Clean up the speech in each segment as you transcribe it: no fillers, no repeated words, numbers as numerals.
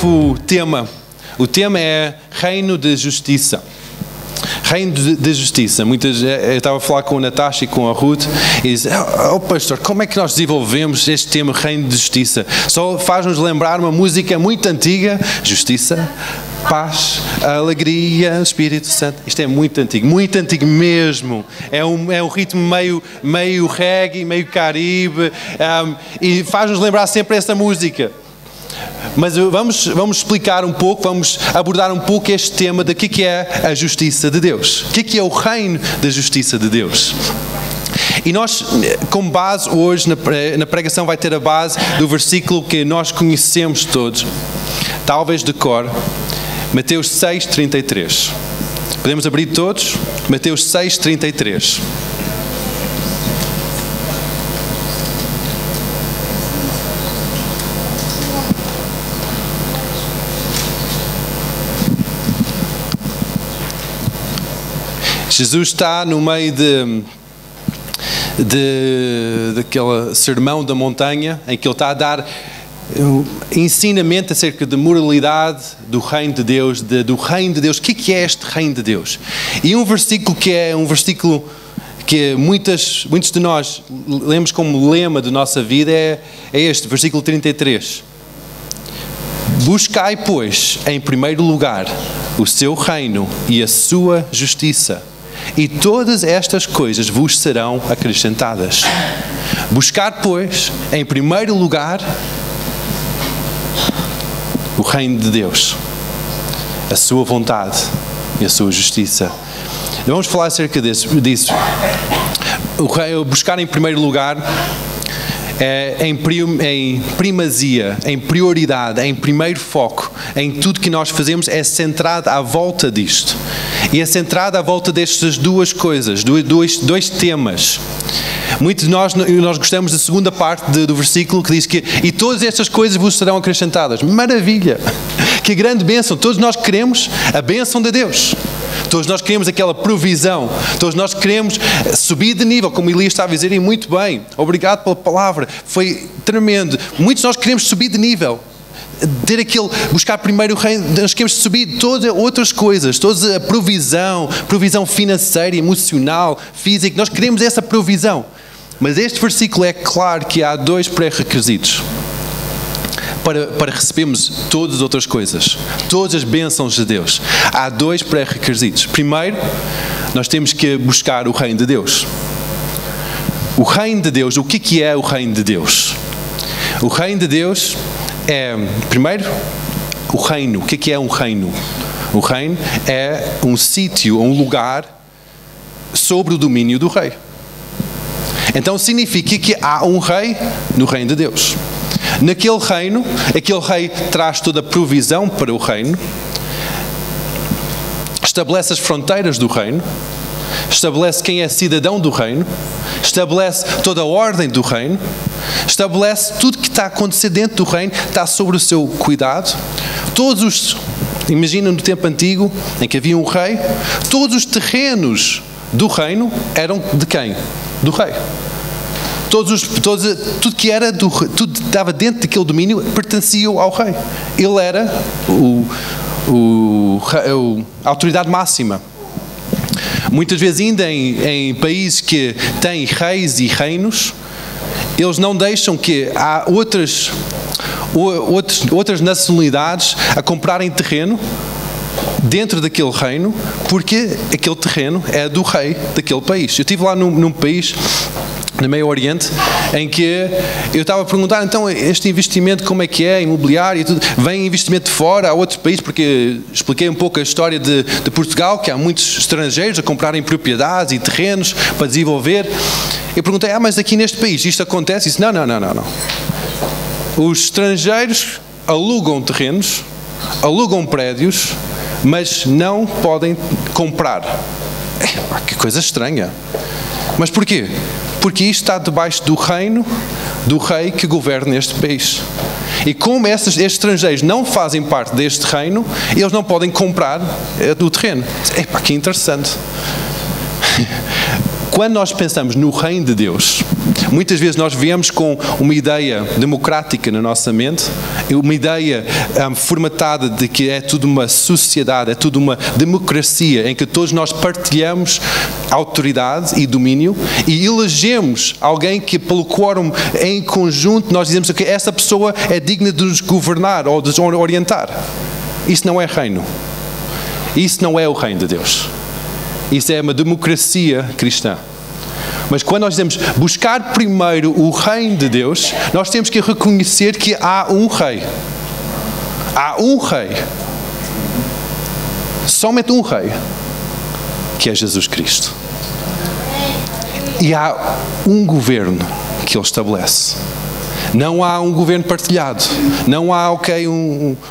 novo tema. O tema é Reino de Justiça. Reino de Justiça. Eu estava a falar com a Natasha e com a Ruth e disse, pastor, como é que nós desenvolvemos este tema Reino de Justiça? Só faz-nos lembrar uma música muito antiga, Justiça, Paz, Alegria, Espírito Santo. Isto é muito antigo mesmo. É um ritmo meio reggae, meio caribe, e faz-nos lembrar sempre essa música. Mas vamos explicar um pouco, vamos abordar um pouco este tema de que é a justiça de Deus. O que é o reino da justiça de Deus? E nós, como base, hoje na pregação vai ter a base do versículo que nós conhecemos todos, talvez de cor, Mateus 6:33. Podemos abrir todos? Mateus 6:33. Jesus está no meio daquele sermão da montanha em que ele está a dar ensinamento acerca de moralidade do reino de Deus, do reino de Deus. O que é este reino de Deus? E um versículo que muitos de nós lemos como lema da nossa vida é este, versículo 33. Buscai, pois, em primeiro lugar o seu reino e a sua justiça, e todas estas coisas vos serão acrescentadas. Buscar, pois, em primeiro lugar o reino de Deus, a sua vontade e a sua justiça. Vamos falar acerca disso. Buscar em primeiro lugar em primazia, em prioridade, em primeiro foco, em tudo que nós fazemos é centrado à volta disto. E é centrado à volta destas duas coisas, dois temas. Muitos de nós gostamos da segunda parte do versículo que diz que e todas estas coisas vos serão acrescentadas. Maravilha! Que grande bênção! Todos nós queremos a bênção de Deus. Todos nós queremos aquela provisão. Todos nós queremos subir de nível, como Elias estava a dizer, e muito bem. Obrigado pela palavra. Foi tremendo. Muitos de nós queremos subir de nível. Buscar primeiro o reino. Nós queremos subir todas outras coisas. Toda a provisão financeira, emocional, física. Nós queremos essa provisão. Mas este versículo é claro que há dois pré-requisitos para recebermos todas as outras coisas, todas as bênçãos de Deus. Há dois pré-requisitos. Primeiro, nós temos que buscar o reino de Deus. O reino de Deus, o que é o reino de Deus? O reino de Deus é, primeiro, o reino. O que é um reino? O reino é um sítio, um lugar sobre o domínio do rei. Então significa que há um rei no reino de Deus. Naquele reino, aquele rei traz toda a provisão para o reino, estabelece as fronteiras do reino, estabelece quem é cidadão do reino, estabelece toda a ordem do reino, estabelece tudo que está a acontecer dentro do reino, está sobre o seu cuidado. Imagina no tempo antigo, em que havia um rei, todos os terrenos do reino eram de quem? Do rei. Tudo que era tudo estava dentro daquele domínio pertencia ao rei. Ele era a autoridade máxima. Muitas vezes ainda em países que têm reis e reinos, eles não deixam que há outras nacionalidades a comprarem terreno dentro daquele reino, porque aquele terreno é do rei daquele país. Eu estive lá num país no Meio Oriente, em que eu estava a perguntar, então, este investimento como é que é, imobiliário e tudo, vem investimento de fora, há outros países, porque expliquei um pouco a história de Portugal, que há muitos estrangeiros a comprarem propriedades e terrenos para desenvolver. Eu perguntei, mas aqui neste país isto acontece? E disse, não. Os estrangeiros alugam terrenos, alugam prédios, mas não podem comprar. Que coisa estranha. Mas porquê? Porque isto está debaixo do reino do rei que governa este país. E como estes estrangeiros não fazem parte deste reino, eles não podem comprar o terreno. Que interessante. quando nós pensamos no reino de Deus, muitas vezes nós viemos com uma ideia democrática na nossa mente, uma ideia formatada de que é tudo uma sociedade, é tudo uma democracia em que todos nós partilhamos autoridade e domínio e elegemos alguém que pelo quórum em conjunto nós dizemos que essa pessoa é digna de nos governar ou de nos orientar. Isso não é reino. Isso não é o reino de Deus. Isso é uma democracia cristã. Mas quando nós dizemos buscar primeiro o reino de Deus, nós temos que reconhecer que há um rei. Há um rei. Somente um rei. Que é Jesus Cristo. E há um governo que Ele estabelece. Não há um governo partilhado. Não há,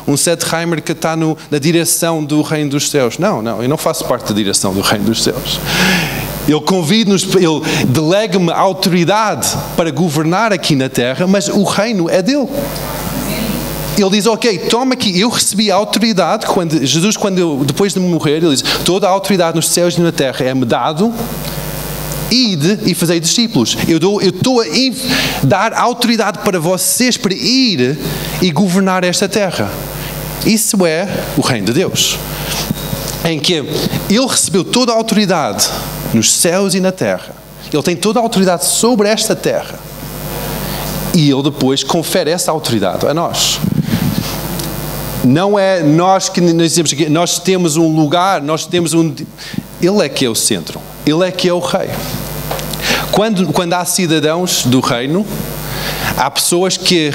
um Setheimer que está na direção do reino dos céus. Não, eu não faço parte da direção do reino dos céus. Ele convida-nos, Ele delega-me a autoridade para governar aqui na terra, mas o reino é dele. Ele diz, ok, toma aqui, eu recebi a autoridade, Jesus, depois de morrer, Ele diz, toda a autoridade nos céus e na terra é-me dado, ide e fazei discípulos. Eu estou a dar autoridade para vocês para ir e governar esta terra. Isso é o reino de Deus. Em que Ele recebeu toda a autoridade nos céus e na terra. Ele tem toda a autoridade sobre esta terra. E Ele depois confere essa autoridade a nós. Não é nós que nós dizemos que nós temos um lugar, Ele é que é o centro. Ele é que é o rei. Quando há cidadãos do reino, há pessoas que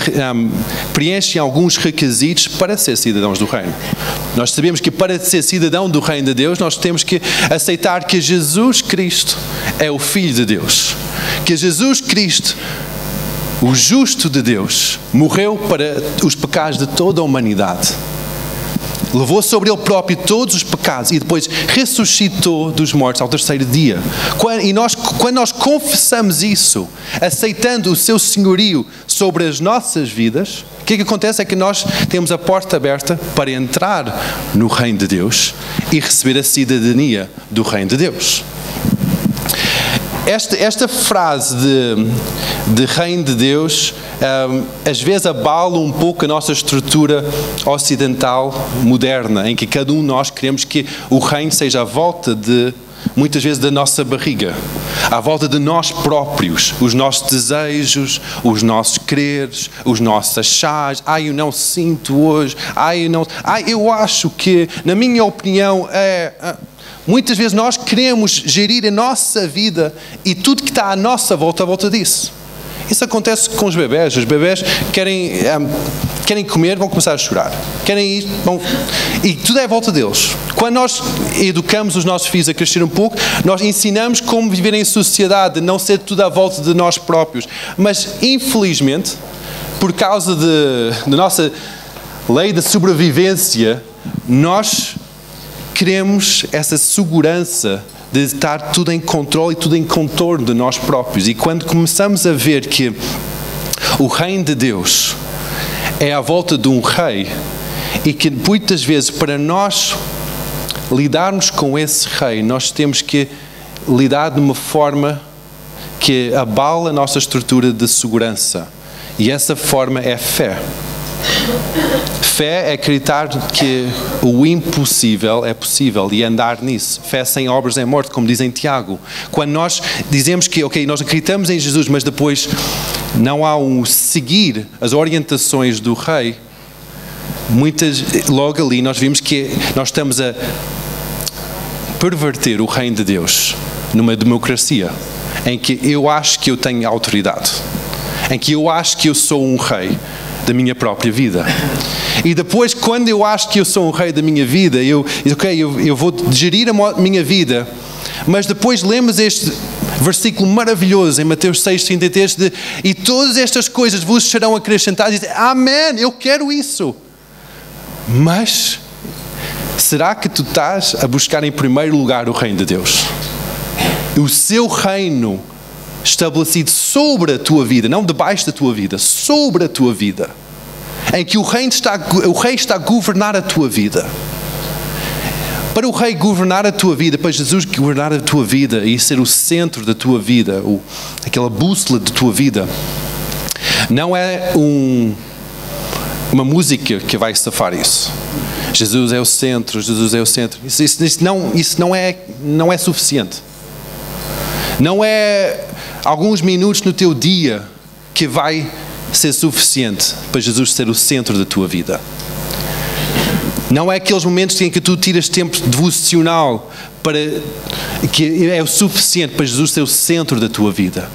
preenchem alguns requisitos para ser cidadãos do reino. Nós sabemos que para ser cidadão do reino de Deus, nós temos que aceitar que Jesus Cristo é o Filho de Deus. Que Jesus Cristo, o justo de Deus, morreu para os pecados de toda a humanidade. Levou sobre Ele próprio todos os pecados e depois ressuscitou dos mortos ao terceiro dia. Quando nós confessamos isso, aceitando o seu senhorio sobre as nossas vidas, o que acontece é que nós temos a porta aberta para entrar no reino de Deus e receber a cidadania do reino de Deus. Esta frase de reino de Deus às vezes abala um pouco a nossa estrutura ocidental moderna, em que cada um de nós queremos que o reino seja à volta muitas vezes da nossa barriga, à volta de nós próprios, os nossos desejos, os nossos quereres, os nossos achares. Eu não sinto hoje, eu acho que, na minha opinião, muitas vezes nós queremos gerir a nossa vida e tudo que está à nossa volta disso. Isso acontece com os bebés. Os bebés querem comer, vão começar a chorar. Querem ir, e tudo é à volta deles. Quando nós educamos os nossos filhos a crescer um pouco, nós ensinamos como viver em sociedade, não ser tudo à volta de nós próprios. Mas, infelizmente, por causa da nossa lei de sobrevivência, nós queremos essa segurança de estar tudo em controle e tudo em contorno de nós próprios. E quando começamos a ver que o reino de Deus é à volta de um rei e que muitas vezes para nós lidarmos com esse rei, nós temos que lidar de uma forma que abala a nossa estrutura de segurança. E essa forma é fé. Fé é acreditar que o impossível é possível e andar nisso. Fé sem obras é morte, como diz em Tiago. Quando nós dizemos que, nós acreditamos em Jesus, mas depois não há seguir as orientações do rei, logo ali nós vimos que nós estamos a perverter o reino de Deus numa democracia, em que eu acho que eu tenho autoridade, em que eu acho que eu sou um rei da minha própria vida. E depois, quando eu acho que eu sou um rei da minha vida, eu vou gerir a minha vida, mas depois lemos este versículo maravilhoso em Mateus 6,33 e todas estas coisas vos serão acrescentadas, e diz, amém, eu quero isso. Mas será que tu estás a buscar em primeiro lugar o reino de Deus? O seu reino estabelecido sobre a tua vida, não debaixo da tua vida, sobre a tua vida, em que o rei está a governar a tua vida. Para o Rei governar a tua vida, para Jesus governar a tua vida e ser o centro da tua vida, aquela bússola da tua vida, não é uma música que vai safar isso. Jesus é o centro, Jesus é o centro. Isso não é suficiente. Não é alguns minutos no teu dia que vai ser suficiente para Jesus ser o centro da tua vida. Não é aqueles momentos em que tu tiras tempo devocional que é o suficiente para Jesus ser o centro da tua vida.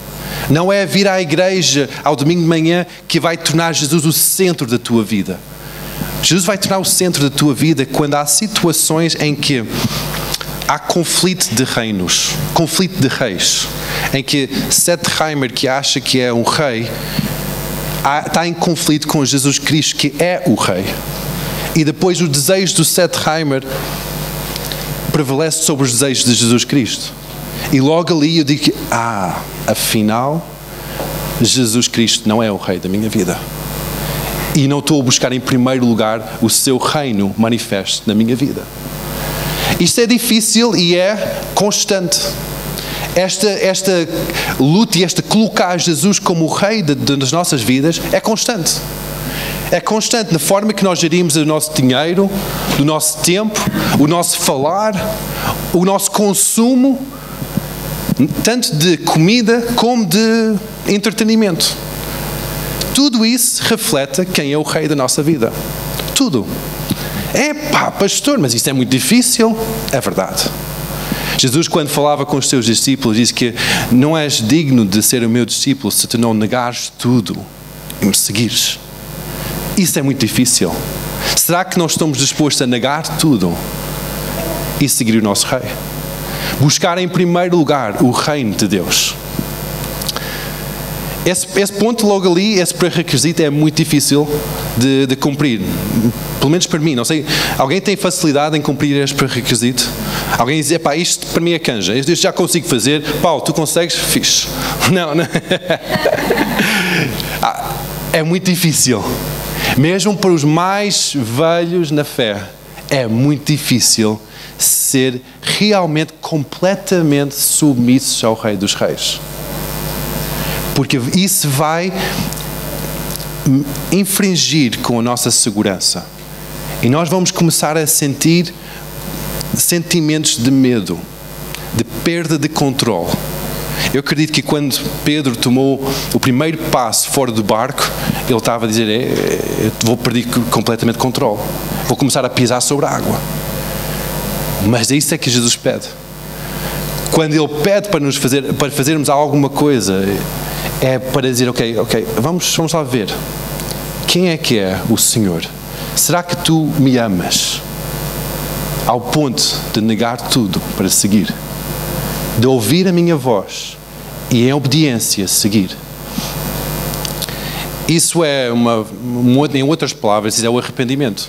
Não é vir à igreja ao domingo de manhã que vai tornar Jesus o centro da tua vida. Jesus vai tornar o centro da tua vida quando há situações em que há conflito de reinos, conflito de reis, em que Seth Heimer, que acha que é um rei, está em conflito com Jesus Cristo, que é o rei. E depois o desejo do Seth Heimer prevalece sobre os desejos de Jesus Cristo. E logo ali eu digo que, afinal, Jesus Cristo não é o rei da minha vida. E não estou a buscar em primeiro lugar o seu reino manifesto na minha vida. Isto é difícil e é constante. Esta luta e esta colocar Jesus como o rei das nossas vidas é constante. É constante na forma que nós gerimos o nosso dinheiro, o nosso tempo, o nosso falar, o nosso consumo, tanto de comida como de entretenimento. Tudo isso reflete quem é o rei da nossa vida. Tudo. Pastor, mas isso é muito difícil. É verdade. Jesus, quando falava com os seus discípulos, disse que não és digno de ser o meu discípulo se tu não negares tudo e me seguires. Isso é muito difícil. Será que nós estamos dispostos a negar tudo e seguir o nosso rei? Buscar em primeiro lugar o reino de Deus. Esse ponto logo ali, esse pré-requisito é muito difícil de cumprir. Pelo menos para mim, não sei. Alguém tem facilidade em cumprir este pré-requisito? Alguém diz, isto para mim é canja, isto já consigo fazer. Paulo, tu consegues? Fixe. Não. É muito difícil. Mesmo para os mais velhos na fé, é muito difícil ser realmente, completamente submissos ao Rei dos Reis. Porque isso vai infringir com a nossa segurança. E nós vamos começar a sentir sentimentos de medo, de perda de controle. Eu acredito que quando Pedro tomou o primeiro passo fora do barco, ele estava a dizer, eu vou perder completamente controle. Vou começar a pisar sobre a água. Mas é isso que Jesus pede. Quando Ele pede para fazermos alguma coisa, é para dizer, ok, vamos lá ver. Quem é que é o Senhor? Será que tu me amas? Ao ponto de negar tudo para seguir. De ouvir a minha voz e em obediência seguir. Isso é em outras palavras, isso é o arrependimento.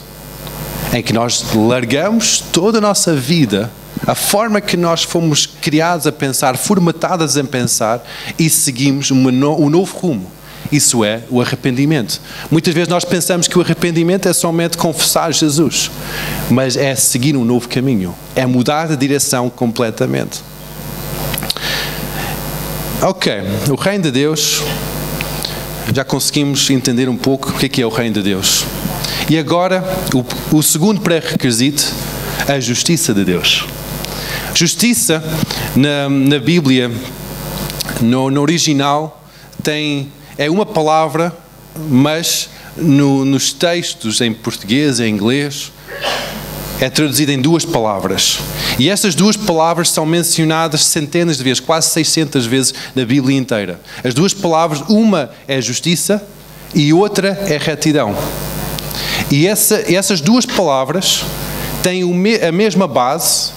Em que nós largamos toda a nossa vida, a forma que nós fomos criados a pensar, formatadas a pensar, e seguimos um novo rumo. Isso é o arrependimento. Muitas vezes nós pensamos que o arrependimento é somente confessar Jesus, mas é seguir um novo caminho, é mudar de direção completamente. Ok, o reino de Deus, já conseguimos entender um pouco o que é o reino de Deus. E agora, o segundo pré-requisito, a justiça de Deus. Justiça, na Bíblia, no original, é uma palavra, mas nos textos em português, em inglês, é traduzida em duas palavras. E essas duas palavras são mencionadas centenas de vezes, quase 600 vezes na Bíblia inteira. As duas palavras, uma é justiça e outra é retidão. E essas duas palavras têm a mesma base,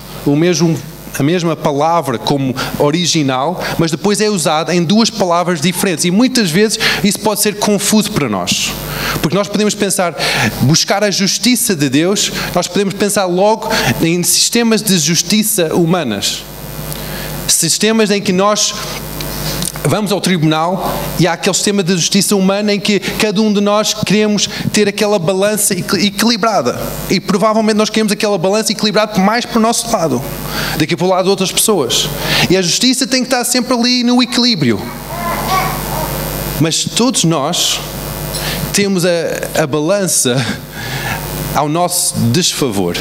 a mesma palavra como original, mas depois é usada em duas palavras diferentes. E muitas vezes isso pode ser confuso para nós. Porque nós podemos pensar, buscar a justiça de Deus, nós podemos pensar logo em sistemas de justiça humanas. Sistemas em que nós vamos ao tribunal e há aquele sistema de justiça humana em que cada um de nós queremos ter aquela balança equilibrada. E provavelmente nós queremos aquela balança equilibrada mais para o nosso lado, do que para o lado de outras pessoas. E a justiça tem que estar sempre ali no equilíbrio. Mas todos nós temos a balança ao nosso desfavor.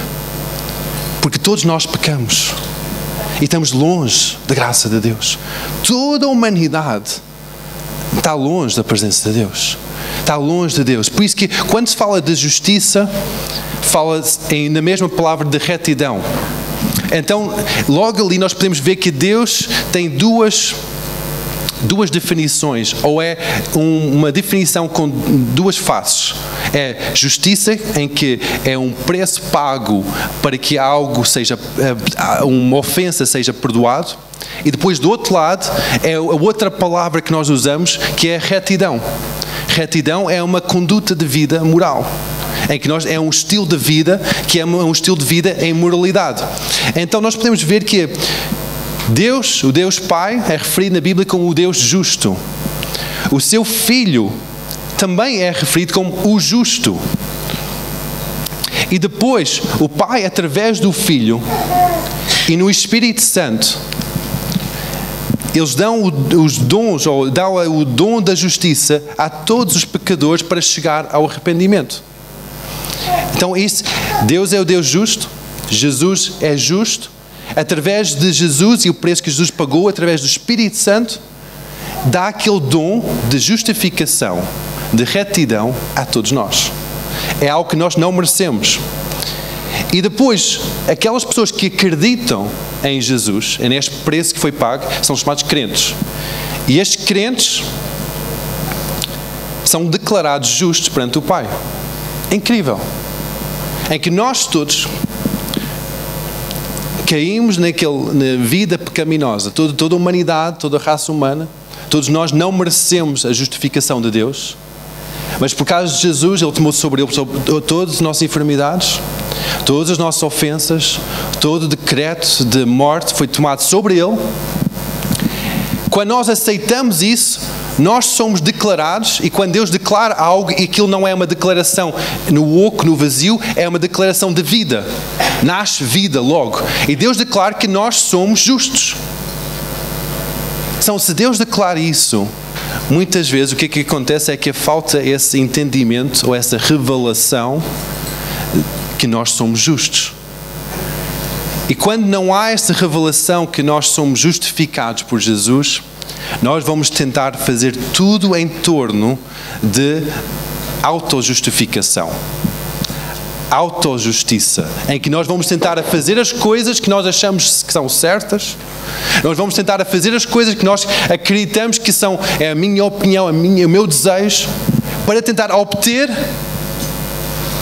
Porque todos nós pecamos. E estamos longe da graça de Deus. Toda a humanidade está longe da presença de Deus. Está longe de Deus. Por isso que quando se fala de justiça, fala-se na mesma palavra de retidão. Então, logo ali nós podemos ver que Deus tem duas definições, ou é uma definição com duas faces. É justiça, em que é um preço pago para que algo seja, uma ofensa seja perdoado, e depois do outro lado é a outra palavra que nós usamos, que é retidão. Retidão é uma conduta de vida moral, em que é um estilo de vida, que é um estilo de vida em moralidade. Então nós podemos ver que Deus, o Deus Pai, é referido na Bíblia como o Deus justo. O seu Filho também é referido como o justo. E depois, o Pai, através do Filho e no Espírito Santo, eles dão os dons, ou dão o dom da justiça a todos os pecadores para chegar ao arrependimento. Então, Deus é o Deus justo, Jesus é justo. Através de Jesus e o preço que Jesus pagou, através do Espírito Santo, dá aquele dom de justificação, de retidão a todos nós. É algo que nós não merecemos. E depois, aquelas pessoas que acreditam em Jesus, neste preço que foi pago, são chamados crentes. E estes crentes são declarados justos perante o Pai. É incrível. Em que nós todos caímos na vida pecaminosa, toda a humanidade, toda a raça humana, todos nós não merecemos a justificação de Deus, mas por causa de Jesus, Ele tomou sobre Ele todas as nossas enfermidades, todas as nossas ofensas, todo o decreto de morte foi tomado sobre Ele. Quando nós aceitamos isso, nós somos declarados, e quando Deus declara algo, e aquilo não é uma declaração no oco, no vazio, é uma declaração de vida. Nasce vida logo. E Deus declara que nós somos justos. Então, se Deus declara isso, muitas vezes o que acontece é que falta esse entendimento, ou essa revelação, que nós somos justos. E quando não há essa revelação que nós somos justificados por Jesus, nós vamos tentar fazer tudo em torno de autojustificação, autojustiça, em que nós vamos tentar fazer as coisas que nós achamos que são certas, nós vamos tentar fazer as coisas que nós acreditamos que são, é a minha opinião, o meu desejo, para tentar obter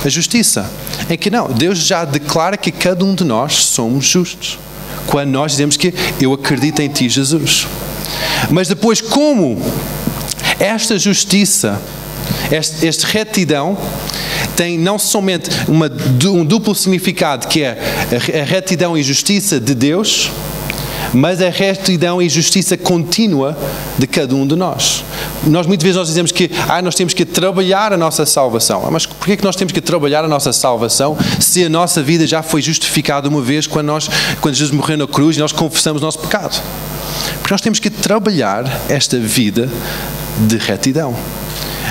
a justiça. Em que não, Deus já declara que cada um de nós somos justos, quando nós dizemos que eu acredito em Ti, Jesus. Mas depois, como esta justiça, este retidão, tem não somente um duplo significado, que é a retidão e justiça de Deus, mas a retidão e justiça contínua de cada um de nós. Muitas vezes nós dizemos que nós temos que trabalhar a nossa salvação. Mas porquê é que nós temos que trabalhar a nossa salvação se a nossa vida já foi justificada uma vez quando Jesus morreu na cruz e nós confessamos o nosso pecado? Porque nós temos que trabalhar esta vida de retidão.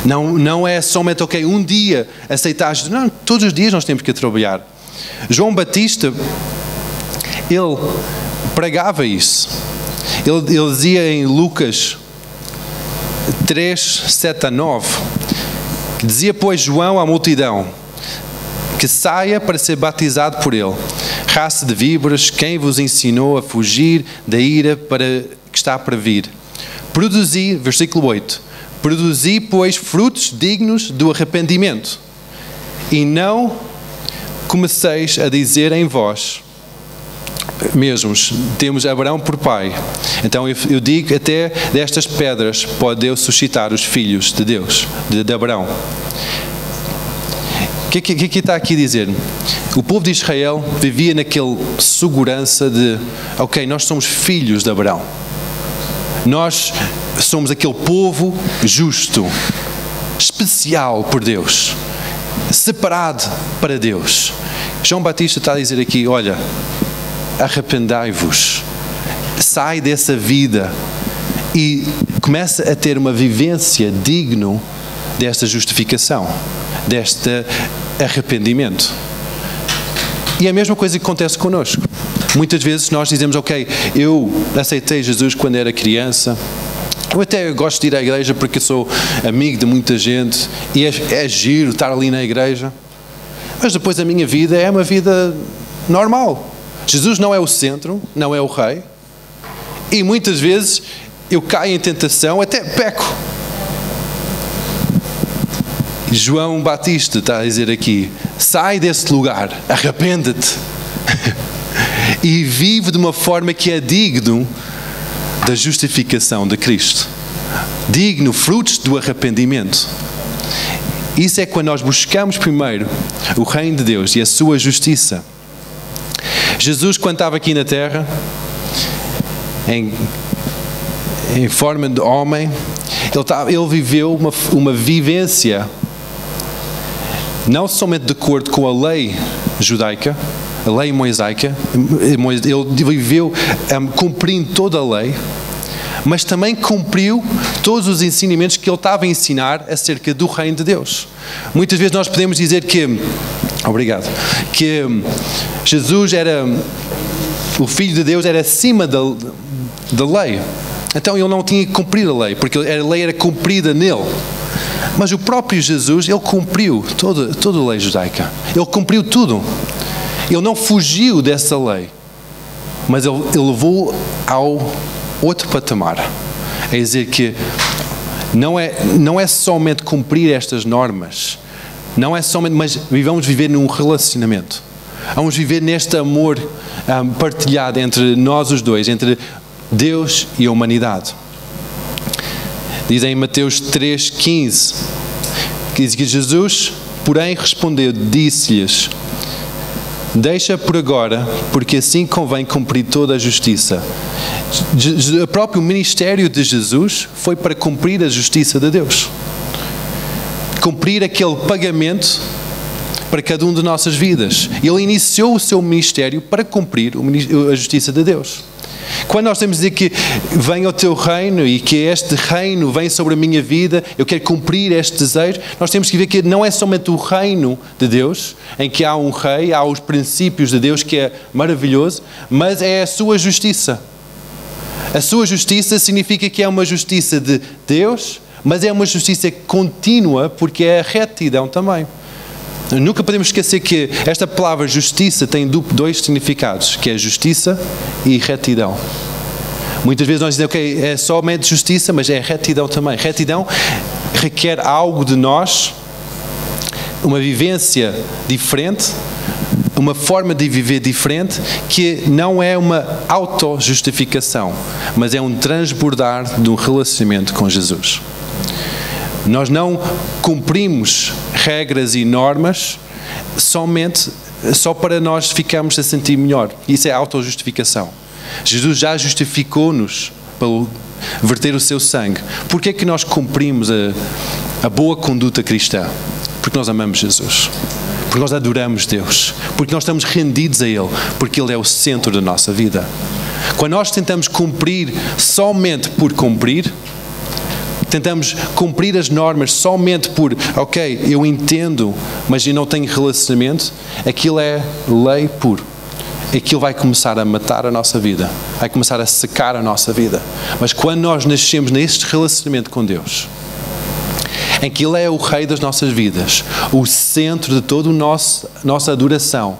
Não é somente, um dia aceitar. Não, todos os dias nós temos que trabalhar. João Batista, ele pregava isso. Ele dizia em Lucas 3, 7 a 9, que dizia, pois, João à multidão, que saia para ser batizado por ele. Raça de víboras, quem vos ensinou a fugir da ira que está para vir? Produzi, versículo 8, produzi, pois, frutos dignos do arrependimento, e não comeceis a dizer em vós mesmos, temos Abraão por pai. Então eu digo, até destas pedras pode Deus suscitar os filhos de Deus, de Abraão. O que está aqui a dizer? O povo de Israel vivia naquela segurança de, nós somos filhos de Abraão. Nós somos aquele povo justo, especial por Deus, separado para Deus. João Batista está a dizer aqui, olha, arrependai-vos, sai dessa vida e começa a ter uma vivência digna desta justificação, deste arrependimento. E é a mesma coisa que acontece connosco. Muitas vezes nós dizemos, ok, eu aceitei Jesus quando era criança, eu até gosto de ir à igreja porque eu sou amigo de muita gente e é giro estar ali na igreja, mas depois a minha vida é uma vida normal. Jesus não é o centro, não é o rei, e muitas vezes eu caio em tentação, até peco. João Batista está a dizer aqui, sai desse lugar, arrepende-te e vive de uma forma que é digno da justificação de Cristo, digno, frutos do arrependimento. Isso é quando nós buscamos primeiro o reino de Deus e a sua justiça. Jesus, quando estava aqui na terra, em forma de homem, ele viveu uma vivência não somente de acordo com a lei judaica, a lei mosaica, ele viveu cumprindo toda a lei, mas também cumpriu todos os ensinamentos que ele estava a ensinar acerca do reino de Deus. Muitas vezes nós podemos dizer que Jesus era, o Filho de Deus era acima da lei. Então ele não tinha que cumprir a lei, porque a lei era cumprida nele. Mas o próprio Jesus, ele cumpriu toda a lei judaica. Ele cumpriu tudo. Ele não fugiu dessa lei, mas ele levou ao outro patamar. É dizer que não é somente cumprir estas normas, não é somente, mas vamos viver num relacionamento. Vamos viver neste amor partilhado entre nós os dois, entre Deus e a humanidade. Diz em Mateus 3,15, que diz que Jesus, porém, respondeu, disse-lhes, deixa por agora, porque assim convém cumprir toda a justiça. O próprio ministério de Jesus foi para cumprir a justiça de Deus. Cumprir aquele pagamento para cada um de nossas vidas. Ele iniciou o seu ministério para cumprir a justiça de Deus. Quando nós temos de dizer que vem o teu reino e que este reino vem sobre a minha vida, eu quero cumprir este desejo, nós temos que ver que não é somente o reino de Deus, em que há um rei, há os princípios de Deus, que é maravilhoso, mas é a sua justiça. A sua justiça significa que é uma justiça de Deus, mas é uma justiça contínua, porque é a retidão também. Nunca podemos esquecer que esta palavra justiça tem dois significados, que é justiça e retidão. Muitas vezes nós dizemos, ok, é somente justiça, mas é retidão também. Retidão requer algo de nós, uma vivência diferente, uma forma de viver diferente, que não é uma autojustificação, mas é um transbordar de um relacionamento com Jesus. Nós não cumprimos regras e normas só para nós ficarmos a sentir melhor. Isso é autojustificação. Jesus já justificou-nos para verter o seu sangue. Porquê é que nós cumprimos a boa conduta cristã? Porque nós amamos Jesus. Porque nós adoramos Deus. Porque nós estamos rendidos a Ele. Porque Ele é o centro da nossa vida. Quando nós tentamos cumprir somente por cumprir, tentamos cumprir as normas somente por, ok, eu entendo, mas eu não tenho relacionamento, aquilo é lei pura. Aquilo vai começar a matar a nossa vida, vai começar a secar a nossa vida. Mas quando nós nascemos neste relacionamento com Deus, em que Ele é o Rei das nossas vidas, o centro de toda a nossa adoração,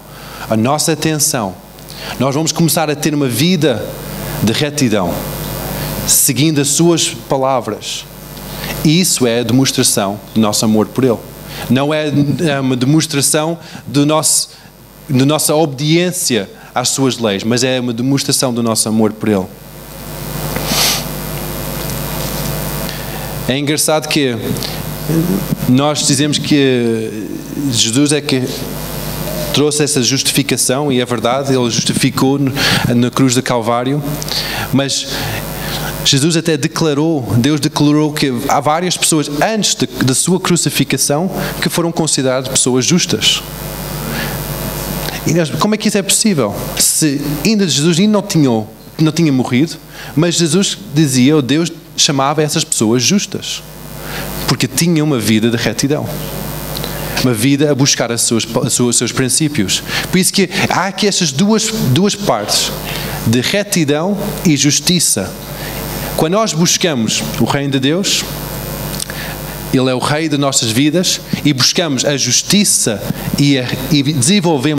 a nossa atenção, nós vamos começar a ter uma vida de retidão, seguindo as suas palavras. E isso é a demonstração do nosso amor por Ele. Não é uma demonstração da nossa obediência às suas leis, mas é uma demonstração do nosso amor por Ele. É engraçado que nós dizemos que Jesus é que trouxe essa justificação, e é verdade, Ele justificou na cruz do Calvário, mas Jesus até Deus declarou que há várias pessoas antes da sua crucificação que foram consideradas pessoas justas. E como é que isso é possível? Se Jesus ainda não tinha morrido, mas Jesus dizia, ou Deus chamava essas pessoas justas, porque tinham uma vida de retidão, uma vida a buscar os seus princípios. Por isso que há aqui estas duas partes, de retidão e justiça. Quando nós buscamos o reino de Deus, Ele é o rei de nossas vidas, e buscamos a justiça e desenvolvemos